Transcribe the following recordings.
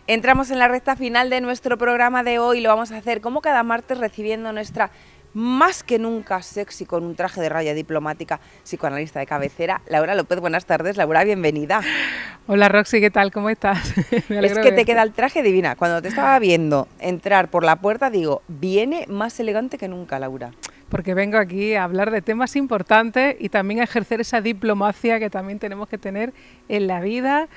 Entramos en la recta final de nuestro programa de hoy. Lo vamos a hacer como cada martes recibiendo nuestra más que nunca sexy, con un traje de raya diplomática, psicoanalista de cabecera, Laura López. Buenas tardes, Laura, bienvenida. Hola Roxy, ¿qué tal? ¿Cómo estás? Es que te queda el traje divina. Cuando te estaba viendo entrar por la puerta, digo, viene más elegante que nunca, Laura. Porque vengo aquí a hablar de temas importantes y también a ejercer esa diplomacia que también tenemos que tener en la vida,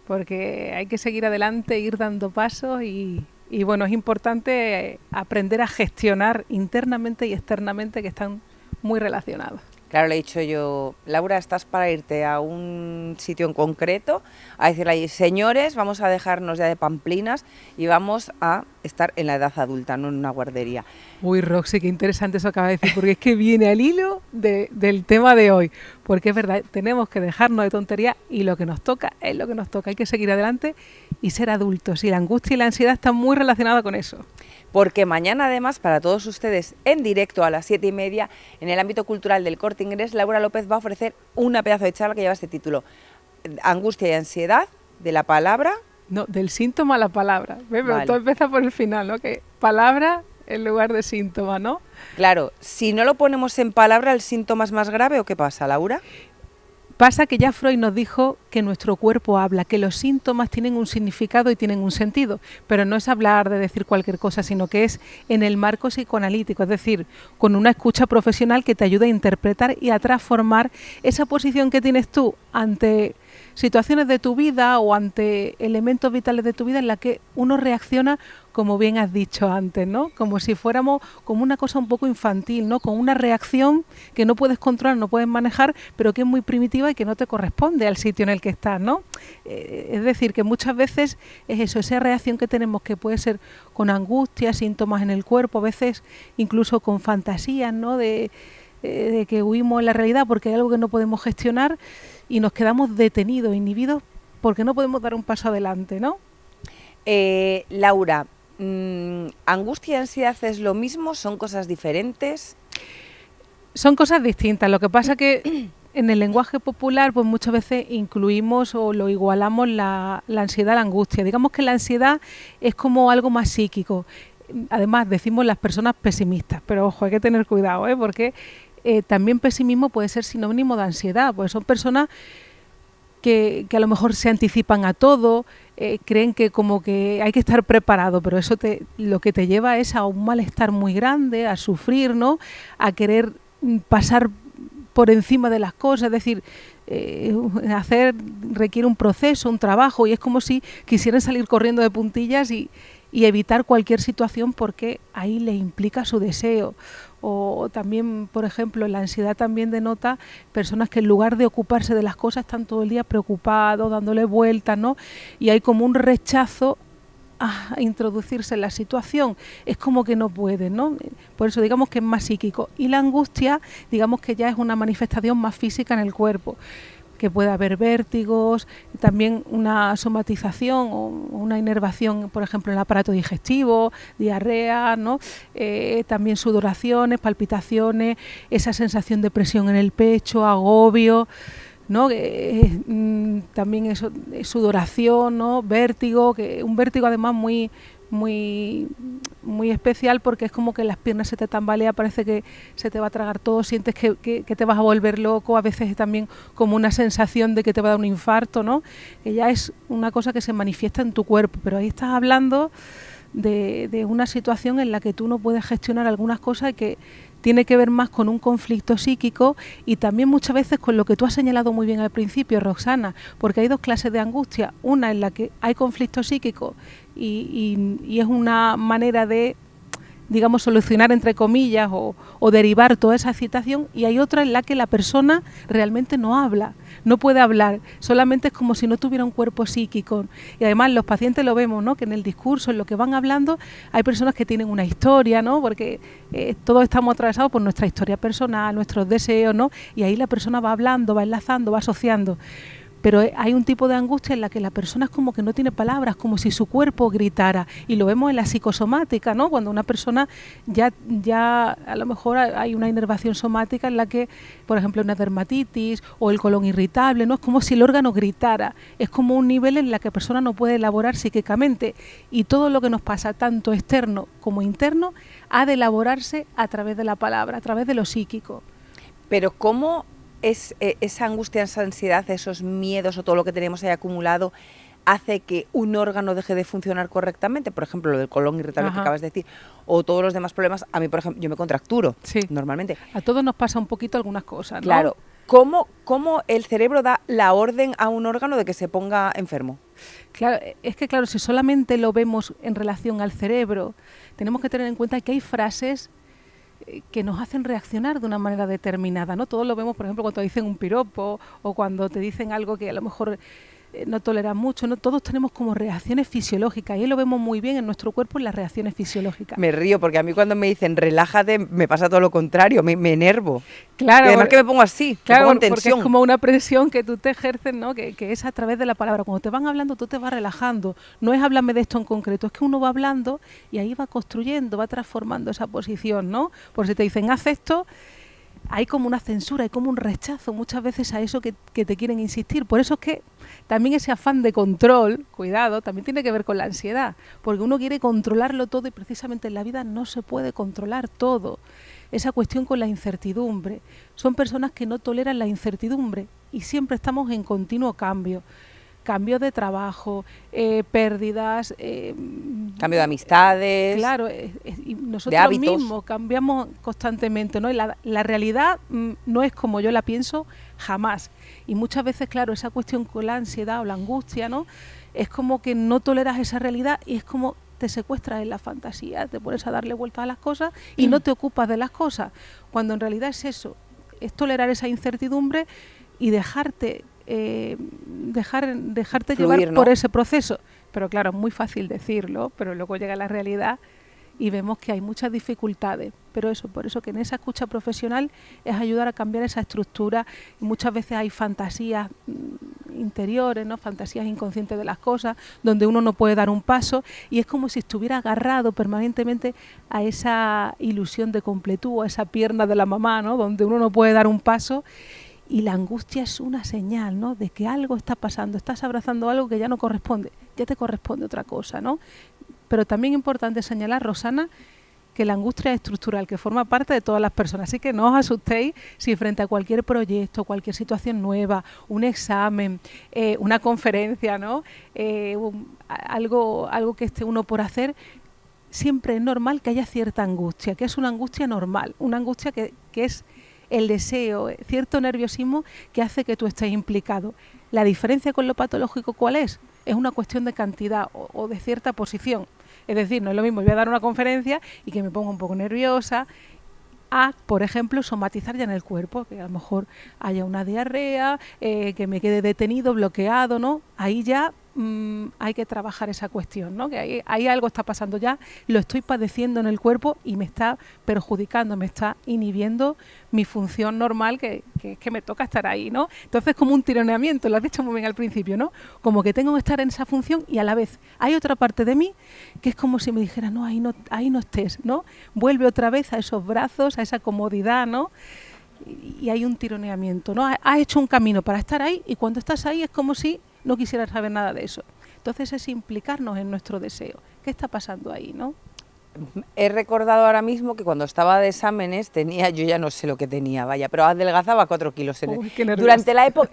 porque hay que seguir adelante, ir dando pasos y bueno, es importante aprender a gestionar internamente y externamente, que están muy relacionados. Claro, le he dicho yo, Laura, estás para irte a un sitio en concreto, a decirle ahí, señores, vamos a dejarnos ya de pamplinas y vamos a estar en la edad adulta, no en una guardería. Uy, Roxy, qué interesante eso acaba de decir, porque es que viene al hilo del tema de hoy, porque es verdad, tenemos que dejarnos de tontería y lo que nos toca es lo que nos toca, hay que seguir adelante y ser adultos, y la angustia y la ansiedad están muy relacionadas con eso. Porque mañana, además, para todos ustedes, en directo a las 7:30, en el ámbito cultural del Corte Inglés, Laura López va a ofrecer una pedazo de charla que lleva este título: Angustia y ansiedad, de la palabra... No, del síntoma a la palabra. ¿Ves? Pero vale. todo empieza por el final, ¿no? Que palabra en lugar de síntoma, ¿no? Claro, si no lo ponemos en palabra, ¿el síntoma es más grave o qué pasa, Laura? Pasa que ya Freud nos dijo que nuestro cuerpo habla, que los síntomas tienen un significado y tienen un sentido, pero no es hablar de decir cualquier cosa, sino que es en el marco psicoanalítico, es decir, con una escucha profesional que te ayude a interpretar y a transformar esa posición que tienes tú ante situaciones de tu vida o ante elementos vitales de tu vida en la que uno reacciona, como bien has dicho antes, ¿no? Como si fuéramos como una cosa un poco infantil, ¿no? Con una reacción que no puedes controlar, no puedes manejar, pero que es muy primitiva y que no te corresponde al sitio en el que estás, ¿no? Es decir, que muchas veces es eso, esa reacción que tenemos, que puede ser con angustia, síntomas en el cuerpo, a veces incluso con fantasías, ¿no? De que huimos en la realidad porque hay algo que no podemos gestionar y nos quedamos detenidos, inhibidos, porque no podemos dar un paso adelante, ¿no? Laura, ¿angustia y ansiedad es lo mismo? ¿Son cosas diferentes? Son cosas distintas. Lo que pasa que en el lenguaje popular pues muchas veces incluimos o lo igualamos la ansiedad a la angustia. Digamos que la ansiedad es como algo más psíquico. Además decimos las personas pesimistas, pero ojo, hay que tener cuidado, porque también pesimismo puede ser sinónimo de ansiedad, pues son personas que a lo mejor se anticipan a todo, creen que como que hay que estar preparado, pero eso lo que te lleva es a un malestar muy grande, a sufrir, ¿no? A querer pasar por encima de las cosas, es decir, hacer requiere un proceso, un trabajo, y es como si quisieran salir corriendo de puntillas y evitar cualquier situación porque ahí le implica su deseo. O también, por ejemplo, la ansiedad también denota personas que en lugar de ocuparse de las cosas están todo el día preocupados, dándole vueltas, ¿no? Y hay como un rechazo a introducirse en la situación, es como que no pueden, ¿no? Por eso digamos que es más psíquico. Y la angustia, digamos que ya es una manifestación más física en el cuerpo, que puede haber vértigos, también una somatización o una inervación, por ejemplo, en el aparato digestivo, diarrea, ¿no? También sudoraciones, palpitaciones, esa sensación de presión en el pecho, agobio, ¿no? También eso, sudoración, ¿no? Vértigo, que un vértigo además muy especial porque es como que las piernas se te tambalean, parece que se te va a tragar todo, sientes que te vas a volver loco, a veces también como una sensación de que te va a dar un infarto, ¿no? Que ya es una cosa que se manifiesta en tu cuerpo, pero ahí estás hablando de una situación en la que tú no puedes gestionar algunas cosas y que tiene que ver más con un conflicto psíquico y también muchas veces con lo que tú has señalado muy bien al principio, Roxana, porque hay dos clases de angustia, una en la que hay conflicto psíquico y es una manera de, digamos, solucionar entre comillas o derivar toda esa excitación, y hay otra en la que la persona realmente no habla, no puede hablar, solamente es como si no tuviera un cuerpo psíquico. Y además los pacientes lo vemos, ¿no? Que en el discurso, en lo que van hablando, hay personas que tienen una historia, ¿no? Porque todos estamos atravesados por nuestra historia personal, nuestros deseos, ¿no? Y ahí la persona va hablando, va enlazando, va asociando. Pero hay un tipo de angustia en la que la persona es como que no tiene palabras, como si su cuerpo gritara. Y lo vemos en la psicosomática, ¿no? Cuando una persona ya a lo mejor hay una inervación somática en la que, por ejemplo, una dermatitis o el colon irritable, ¿no? Es como si el órgano gritara. Es como un nivel en la que la persona no puede elaborar psíquicamente. Y todo lo que nos pasa, tanto externo como interno, ha de elaborarse a través de la palabra, a través de lo psíquico. Pero ¿cómo es esa angustia, esa ansiedad, esos miedos o todo lo que tenemos ahí acumulado hace que un órgano deje de funcionar correctamente? Por ejemplo, lo del colon irritable que acabas de decir, o todos los demás problemas. A mí, por ejemplo, yo me contracturo normalmente. A todos nos pasa un poquito algunas cosas, ¿no? Claro. ¿Cómo el cerebro da la orden a un órgano de que se ponga enfermo? Claro, es que claro, si solamente lo vemos en relación al cerebro, tenemos que tener en cuenta que hay frases que nos hacen reaccionar de una manera determinada, ¿no? Todos lo vemos, por ejemplo, cuando te dicen un piropo o cuando te dicen algo que a lo mejor no toleras mucho, ¿no? Todos tenemos como reacciones fisiológicas y ahí lo vemos muy bien en nuestro cuerpo en las reacciones fisiológicas. Me río porque a mí cuando me dicen relájate me pasa todo lo contrario, me enervo. Claro, y además que me pongo así, claro, me pongo en tensión. Porque es como una presión que tú te ejerces, ¿no? Que es a través de la palabra. Cuando te van hablando tú te vas relajando. No es háblame de esto en concreto, es que uno va hablando y ahí va construyendo, va transformando esa posición, ¿no? Por si te dicen haz esto, hay como una censura, hay como un rechazo muchas veces a eso que te quieren insistir. Por eso es que también ese afán de control, cuidado, también tiene que ver con la ansiedad, porque uno quiere controlarlo todo y precisamente en la vida no se puede controlar todo. Esa cuestión con la incertidumbre. Son personas que no toleran la incertidumbre y siempre estamos en continuo cambio. Cambio de trabajo, pérdidas... cambio de amistades, claro, y nosotros de hábitos. Mismos cambiamos constantemente, ¿no? Y la realidad no es como yo la pienso jamás. Y muchas veces, claro, esa cuestión con la ansiedad o la angustia, ¿no? Es como que no toleras esa realidad y es como te secuestras en la fantasía, te pones a darle vueltas a las cosas y no te ocupas de las cosas, cuando en realidad es eso, es tolerar esa incertidumbre y dejarte fluir, llevar, ¿no?, por ese proceso. Pero claro, es muy fácil decirlo, pero luego llega la realidad y vemos que hay muchas dificultades. Pero eso, por eso que en esa escucha profesional es ayudar a cambiar esa estructura. Y muchas veces hay fantasías interiores, ¿no?, fantasías inconscientes de las cosas, donde uno no puede dar un paso y es como si estuviera agarrado permanentemente a esa ilusión de completud, a esa pierna de la mamá, ¿no?, donde uno no puede dar un paso. Y la angustia es una señal, ¿no?, de que algo está pasando, estás abrazando algo que ya no corresponde, ya te corresponde otra cosa, ¿no? Pero también es importante señalar, Rosana, que la angustia es estructural, que forma parte de todas las personas. Así que no os asustéis si frente a cualquier proyecto, cualquier situación nueva, un examen, una conferencia, ¿no?, algo que esté uno por hacer, siempre es normal que haya cierta angustia, que es una angustia normal, una angustia que es el deseo, cierto nerviosismo que hace que tú estés implicado. La diferencia con lo patológico, ¿cuál es? Es una cuestión de cantidad o de cierta posición. Es decir, no es lo mismo, voy a dar una conferencia y que me ponga un poco nerviosa, a, por ejemplo, somatizar ya en el cuerpo, que a lo mejor haya una diarrea, que me quede detenido, bloqueado, ¿no? Ahí ya hay que trabajar esa cuestión, ¿no? Que ahí algo está pasando ya, lo estoy padeciendo en el cuerpo y me está perjudicando, me está inhibiendo mi función normal, que me toca estar ahí, ¿no? Entonces, como un tironeamiento, lo has dicho muy bien al principio, ¿no? Como que tengo que estar en esa función y a la vez hay otra parte de mí que es como si me dijera, no, ahí no estés, ¿no? Vuelve otra vez a esos brazos, a esa comodidad, ¿no? Y hay un tironeamiento, ¿no? Has hecho un camino para estar ahí y cuando estás ahí es como si no quisieras saber nada de eso. Entonces es implicarnos en nuestro deseo. ¿Qué está pasando ahí, no? He recordado ahora mismo que cuando estaba de exámenes tenía, yo ya no sé lo que tenía, vaya, pero adelgazaba 4 kilos. Durante la época,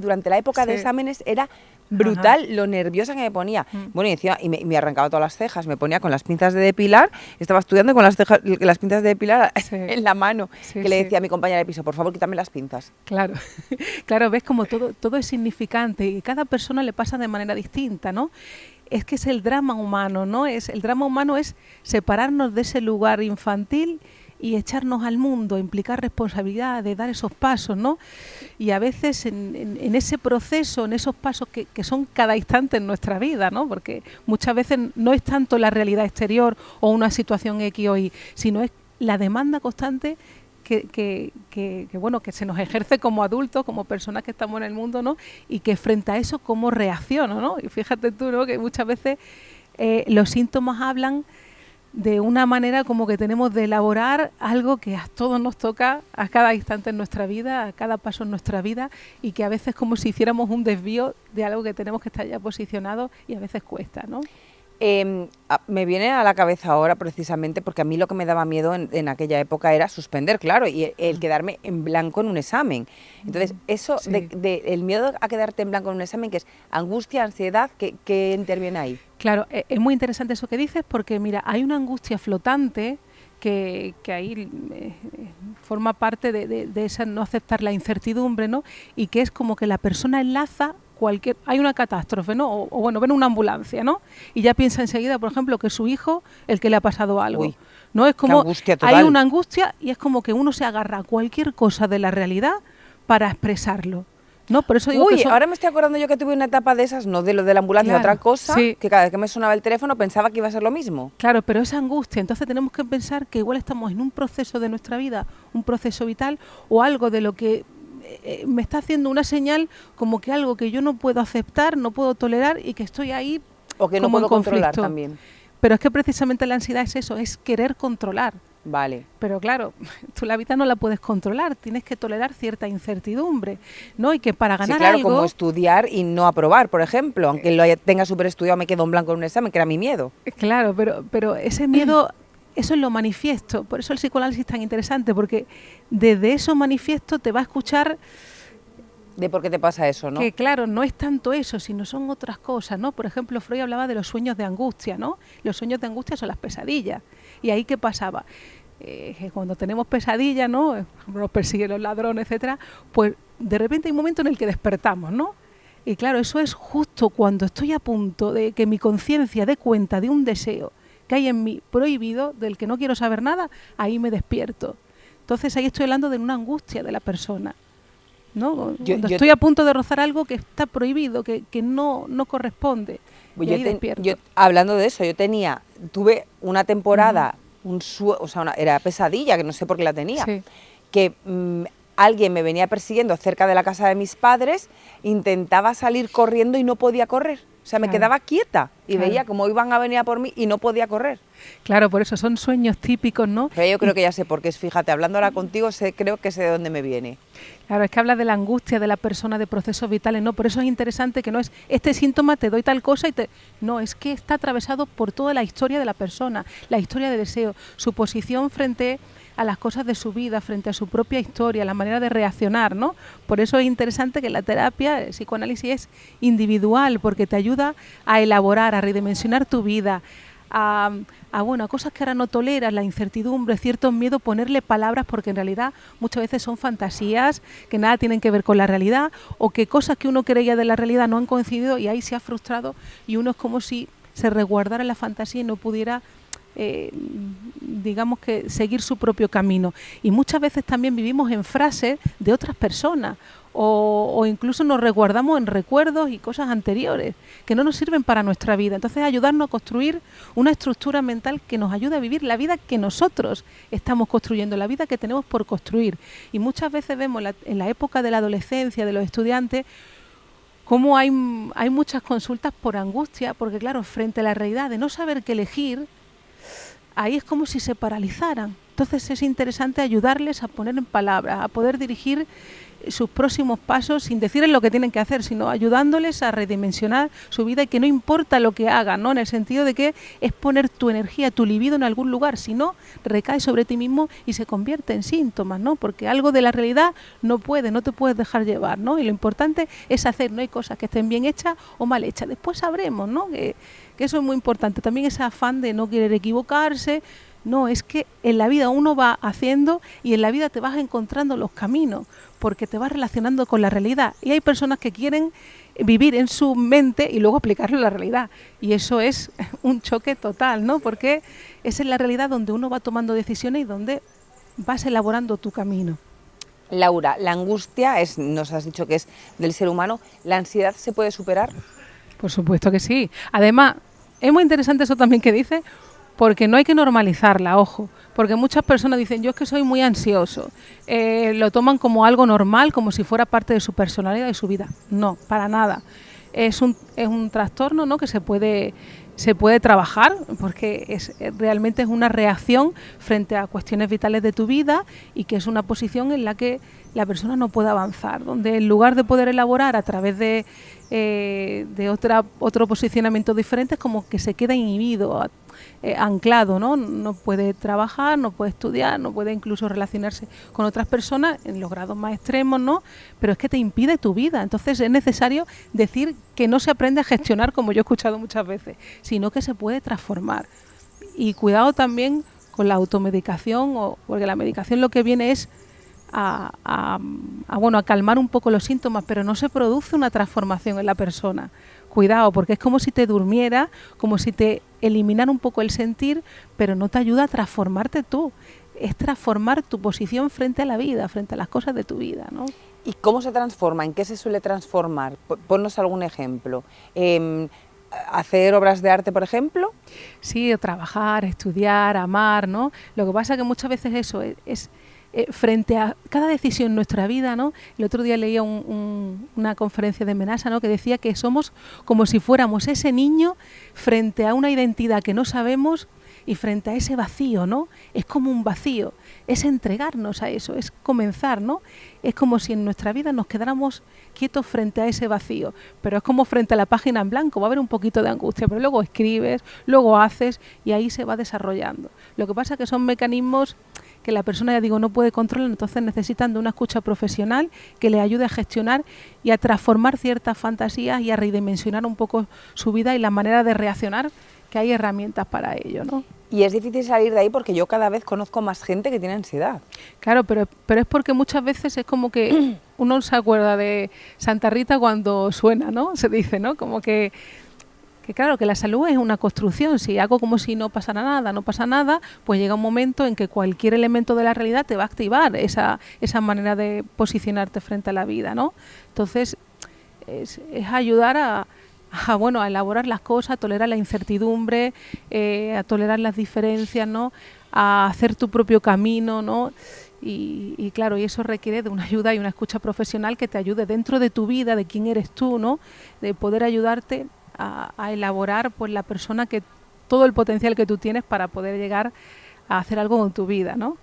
durante la época de exámenes era brutal lo nerviosa que me ponía. Bueno, y encima me arrancaba todas las cejas, me ponía con las pinzas de depilar, estaba estudiando con las pinzas de depilar en la mano, que le decía a mi compañera de piso, por favor, quítame las pinzas. Claro, claro, ves como todo es significante y cada persona le pasa de manera distinta, ¿no? Es que es el drama humano, ¿no? El drama humano es separarnos de ese lugar infantil y echarnos al mundo, implicar responsabilidad de dar esos pasos, ¿no? Y a veces en ese proceso, en esos pasos que son cada instante en nuestra vida, ¿no? Porque muchas veces no es tanto la realidad exterior o una situación X o Y, sino es la demanda constante bueno, que se nos ejerce como adultos, como personas que estamos en el mundo, ¿no? Y que frente a eso, ¿cómo reacciono, ¿no? Y fíjate tú, ¿no? Que muchas veces los síntomas hablan de una manera como que tenemos de elaborar algo que a todos nos toca a cada instante en nuestra vida, a cada paso en nuestra vida, y que a veces como si hiciéramos un desvío de algo que tenemos que estar ya posicionado y a veces cuesta, ¿no? Me viene a la cabeza ahora precisamente porque a mí lo que me daba miedo en aquella época era suspender, claro, y el quedarme en blanco en un examen. Entonces, eso Sí. el miedo a quedarte en blanco en un examen, que es angustia, ansiedad, ¿qué interviene ahí? Claro, es muy interesante eso que dices porque, mira, hay una angustia flotante que ahí forma parte de esa no aceptar la incertidumbre, ¿no? Y que es como que la persona enlaza hay una catástrofe, ¿no? O bueno, ven una ambulancia, ¿no? Y ya piensa enseguida, por ejemplo, que es su hijo el que le ha pasado algo. Uy, ¿no? Es como angustia total. hay una angustia y es como que uno se agarra a cualquier cosa de la realidad para expresarlo. ¿No? Por eso digo que ahora me estoy acordando yo que tuve una etapa de esas, no de lo de la ambulancia, claro, otra cosa, sí. que cada vez que me sonaba el teléfono pensaba que iba a ser lo mismo. Claro, pero esa angustia, entonces tenemos que pensar que igual estamos en un proceso de nuestra vida, un proceso vital o algo de lo que me está haciendo una señal como que algo que yo no puedo aceptar, no puedo tolerar y que estoy ahí o que no como puedo en conflicto. Controlar también. Pero es que precisamente la ansiedad es eso, es querer controlar. Vale. Pero claro, tú la vida no la puedes controlar, tienes que tolerar cierta incertidumbre, ¿no? Y que para ganar claro, algo... como estudiar y no aprobar, por ejemplo, aunque lo tenga súper estudiado, me quedo en blanco en un examen, que era mi miedo. Claro, pero ese miedo, eso es lo manifiesto, por eso el psicoanálisis es tan interesante, porque desde eso manifiesto te va a escuchar... De por qué te pasa eso, ¿no? Que claro, no es tanto eso, sino son otras cosas, ¿no? Por ejemplo, Freud hablaba de los sueños de angustia, ¿no? Los sueños de angustia son las pesadillas. ¿Y ahí qué pasaba? Cuando tenemos pesadillas, ¿no? Por ejemplo, nos persiguen los ladrones, etcétera, pues de repente hay un momento en el que despertamos, ¿no? Y claro, eso es justo cuando estoy a punto de que mi conciencia dé cuenta de un deseo que hay en mí prohibido, del que no quiero saber nada, ahí me despierto. Entonces ahí estoy hablando de una angustia de la persona, ¿no? Cuando estoy a punto de rozar algo que está prohibido, que no corresponde. Pues y ahí despierto. Hablando de eso, tuve una temporada, era pesadilla, que no sé por qué la tenía, sí. Que alguien me venía persiguiendo cerca de la casa de mis padres, intentaba salir corriendo y no podía correr. O sea, me quedaba quieta y veía cómo iban a venir a por mí y no podía correr. Claro, por eso son sueños típicos, ¿no? Pero yo creo que ya sé por qué es, fíjate, hablando ahora contigo, creo que sé de dónde me viene. Claro, es que habla de la angustia de la persona, de procesos vitales, ¿no? Por eso es interesante que no es este síntoma, te doy tal cosa No, es que está atravesado por toda la historia de la persona, la historia de deseo, su posición frente a las cosas de su vida, frente a su propia historia, la manera de reaccionar, ¿no? Por eso es interesante que la terapia, el psicoanálisis es individual, porque te ayuda a elaborar, a redimensionar tu vida, a cosas que ahora no toleras, la incertidumbre, ciertos miedos, ponerle palabras, porque en realidad muchas veces son fantasías que nada tienen que ver con la realidad, o que cosas que uno creía de la realidad no han coincidido y ahí se ha frustrado y uno es como si se resguardara la fantasía y no pudiera digamos que seguir su propio camino. Y muchas veces también vivimos en frases de otras personas o incluso nos resguardamos en recuerdos y cosas anteriores que no nos sirven para nuestra vida. Entonces ayudarnos a construir una estructura mental que nos ayude a vivir la vida que nosotros estamos construyendo, la vida que tenemos por construir. Y muchas veces vemos en la época de la adolescencia, de los estudiantes, cómo hay muchas consultas por angustia, porque claro, frente a la realidad de no saber qué elegir, ahí es como si se paralizaran. Entonces es interesante ayudarles a poner en palabras, a poder dirigir sus próximos pasos sin decirles lo que tienen que hacer, sino ayudándoles a redimensionar su vida y que no importa lo que hagan, ¿no? En el sentido de que es poner tu energía, tu libido en algún lugar, si no, recae sobre ti mismo y se convierte en síntomas, ¿no? Porque algo de la realidad no te puedes dejar llevar, ¿no? Y lo importante es hacer, no hay cosas que estén bien hechas o mal hechas, después sabremos, ¿no? Que eso es muy importante, también ese afán de no querer equivocarse. No, es que en la vida uno va haciendo y en la vida te vas encontrando los caminos porque te vas relacionando con la realidad. Y hay personas que quieren vivir en su mente y luego aplicarlo a la realidad. Y eso es un choque total, ¿no? Porque es en la realidad donde uno va tomando decisiones y donde vas elaborando tu camino. Laura, la angustia nos has dicho que es del ser humano. ¿La ansiedad se puede superar? Por supuesto que sí. Además, es muy interesante eso también que dice, porque no hay que normalizarla, ojo, porque muchas personas dicen, yo es que soy muy ansioso, lo toman como algo normal, como si fuera parte de su personalidad y su vida. No, para nada. Es un trastorno, ¿no?, que se puede trabajar, porque realmente es una reacción frente a cuestiones vitales de tu vida, y que es una posición en la que la persona no puede avanzar, donde en lugar de poder elaborar a través de otro posicionamiento diferente, es como que se queda inhibido, anclado, ¿no? No puede trabajar, no puede estudiar, no puede incluso relacionarse con otras personas en los grados más extremos, ¿no? Pero es que te impide tu vida. Entonces es necesario decir que no se aprende a gestionar, como yo he escuchado muchas veces, sino que se puede transformar. Y cuidado también con la automedicación, porque la medicación lo que viene es a calmar un poco los síntomas, pero no se produce una transformación en la persona. Cuidado, porque es como si te durmiera, como si te eliminara un poco el sentir, pero no te ayuda a transformarte tú. Es transformar tu posición frente a la vida, frente a las cosas de tu vida, ¿no? ¿Y cómo se transforma? ¿En qué se suele transformar? Ponnos algún ejemplo. ¿Hacer obras de arte, por ejemplo? Sí, o trabajar, estudiar, amar, ¿no? Lo que pasa es que muchas veces eso es frente a cada decisión en nuestra vida, ¿no? El otro día leía una conferencia de Menasa, ¿no?, que decía que somos como si fuéramos ese niño frente a una identidad que no sabemos y frente a ese vacío, ¿no? Es como un vacío, es entregarnos a eso, es comenzar, ¿no? Es como si en nuestra vida nos quedáramos quietos frente a ese vacío, pero es como frente a la página en blanco, va a haber un poquito de angustia, pero luego escribes, luego haces y ahí se va desarrollando. Lo que pasa es que son mecanismos que la persona, ya digo, no puede controlar, entonces necesitan de una escucha profesional que le ayude a gestionar y a transformar ciertas fantasías y a redimensionar un poco su vida y la manera de reaccionar, que hay herramientas para ello, ¿no? Y es difícil salir de ahí porque yo cada vez conozco más gente que tiene ansiedad. Claro, pero es porque muchas veces es como que uno se acuerda de Santa Rita cuando suena, ¿no? Se dice, ¿no? Como que claro, que la salud es una construcción. Si hago como si no pasara nada, no pasa nada, pues llega un momento en que cualquier elemento de la realidad te va a activar esa manera de posicionarte frente a la vida, ¿no? Entonces, es ayudar a elaborar las cosas, a tolerar la incertidumbre, a tolerar las diferencias, ¿no? A hacer tu propio camino, ¿no? Y claro, y eso requiere de una ayuda y una escucha profesional que te ayude dentro de tu vida, de quién eres tú, ¿no? De poder ayudarte a elaborar, pues, la persona todo el potencial que tú tienes para poder llegar a hacer algo con tu vida, ¿no?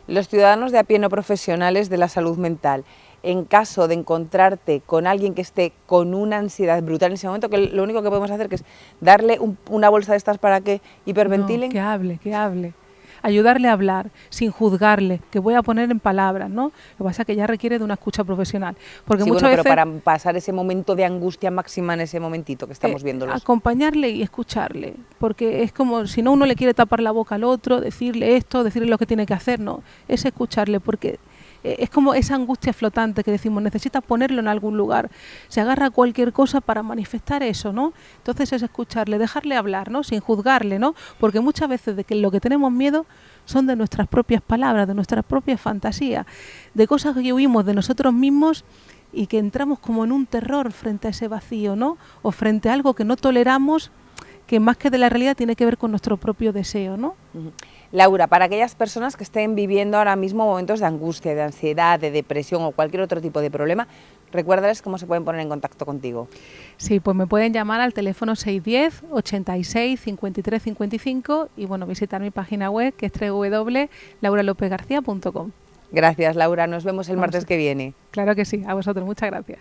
Los ciudadanos de a pie no profesionales de la salud mental, en caso de encontrarte con alguien que esté con una ansiedad brutal en ese momento, que lo único que podemos hacer que es darle una bolsa de estas para que hiperventilen. No, que hable. Ayudarle a hablar, sin juzgarle, que voy a poner en palabras, ¿no? Lo que pasa es que ya requiere de una escucha profesional. Porque sí, muchas veces, pero para pasar ese momento de angustia máxima en ese momentito que estamos viéndolo. Acompañarle y escucharle, porque es como si no uno le quiere tapar la boca al otro, decirle esto, decirle lo que tiene que hacer, no, es escucharle, porque es como esa angustia flotante que decimos, necesitas ponerlo en algún lugar, se agarra a cualquier cosa para manifestar eso, ¿no? Entonces es escucharle, dejarle hablar, ¿no? Sin juzgarle, ¿no? Porque muchas veces de que lo que tenemos miedo son de nuestras propias palabras, de nuestras propias fantasías, de cosas que huimos de nosotros mismos y que entramos como en un terror frente a ese vacío, ¿no? O frente a algo que no toleramos, que más que de la realidad tiene que ver con nuestro propio deseo, ¿no? Laura, para aquellas personas que estén viviendo ahora mismo momentos de angustia, de ansiedad, de depresión o cualquier otro tipo de problema, recuérdales cómo se pueden poner en contacto contigo. Sí, pues me pueden llamar al teléfono 610 86 53 55 y bueno, visitar mi página web, que es www.lauralopezgarcia.com. Gracias, Laura. Nos vemos el martes que viene. Claro que sí, a vosotros. Muchas gracias.